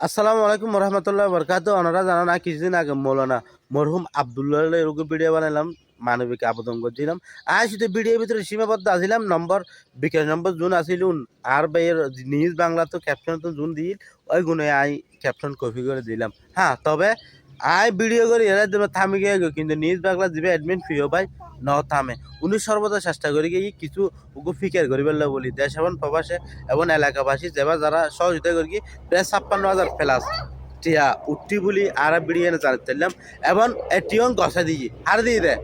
আসসালামু আলাইকুম রহমতুল্লাহ বরকাত। ওনারা জানো না কিছুদিন আগে মৌলানা মরহুম আবদুল্লাহ এরকম ভিডিও বানাইলাম, মানবিক আবেদন করছিলাম। আর শুধু ভিডিওর ভিতরে সীমাবদ্ধ আসিলাম নম্বর বিকাশ নম্বর জুন আসিলুন আর বাইয়ের নিউজ বাংলা তো ক্যাপশন তো জুন দিই ওই গুণে আই ক্যাপশন কপি করে দিলাম। হ্যাঁ, তবে আই ভিডিও করে এরা দেবে থামি গিয়ে কিন্তু নিউজ বাংলা দিবে অ্যাডমিন ফিও ভাই ন থামে। উনি সর্বদা চেষ্টা করে গিয়ে কিছু উগু ফিকার করি বললে বলি দেশ এবং প্রবাসে এবং এলাকাবাসী যেবা যারা সহযোগিতা করি প্রায় 56,000 প্লাস টিয়া উঠি বলি আর বিড়িয়ে চালাতাম এবং টিয়ং গসা দিয়ে আর দিয়ে দেয়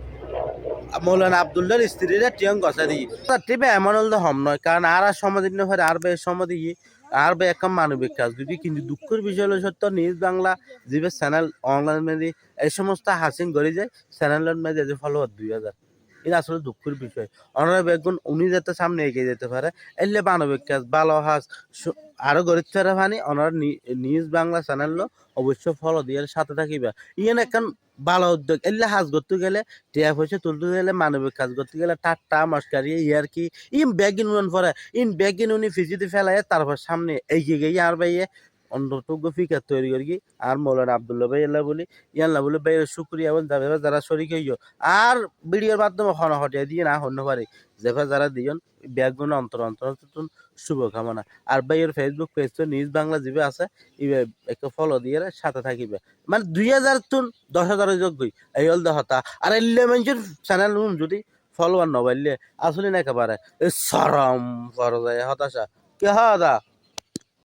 মৌলানা আবদুল্লার স্ত্রীরা টিয়ং গসা দিয়ে টিপে এমন হলে হম নয়, কারণ আর সমাধি না হয় আর বেশ সমাধি আর বে একটা মানবিক কাজ যদি কিন্তু দুঃখের বিষয় হলো সত্য নিউজ বাংলা যে চ্যানেল অনলাইন মেদি এই সমস্ত হাসিং করে যায় চ্যানেলের মেদি যে ফলোয়ার 2,000, এটা আসলে দুঃখের বিষয়। ওনারা বেগুন উনি যাতে সামনে এগিয়ে যেতে পারে এলে মানবিক কাজ ভালো হাস আরো গরিব ফেরা ভানি ওনার নিউজ বাংলা চ্যানেল অবশ্য ফলো দিয়ে সাথে থাকিবা। ইয়ান এখন ভালো উদ্যোগ এলে হাজ করতে গেলে টিয়া পয়সা তুলতে গেলে মানবিক কাজ করতে গেলে টাট্টা মস্কারি ইয়ার কি ইন ব্যাগিন উন পরে ইন ব্যাগিন উনি ফিজিতে ফেলায় তারপর সামনে এগিয়ে গিয়ে আর ভাইয়ে অন্তর্গ ফিকার তৈরি করি আর মৌলানা আবদুল্লাহ ভাই আল্লাহ বলি ইয়াল্লাহ বলে ভাইয়ের শুক্রিয়া এবং যারা শরিক হইও আর ভিডিওর মাধ্যমে হন হটিয়ে দিয়ে না হন্য পারে যেভাবে যারা দিয়ন ব্যাগগুলো অন্তর অন্তর শুভকামনা। আর ভাইয়ের ফেসবুক পেজ তো নিউজ বাংলা জিবে আছে একটু ফলো দিয়ে সাথে থাকিবে মানে 2,000 তুন 10,000 যোগ্যই এই হল হতা আর এলে মানুষের চ্যানেল যদি ফলোয়ার নবাইলে আসলে না একেবারে সরম ফর যায় হতাশা কে হদা।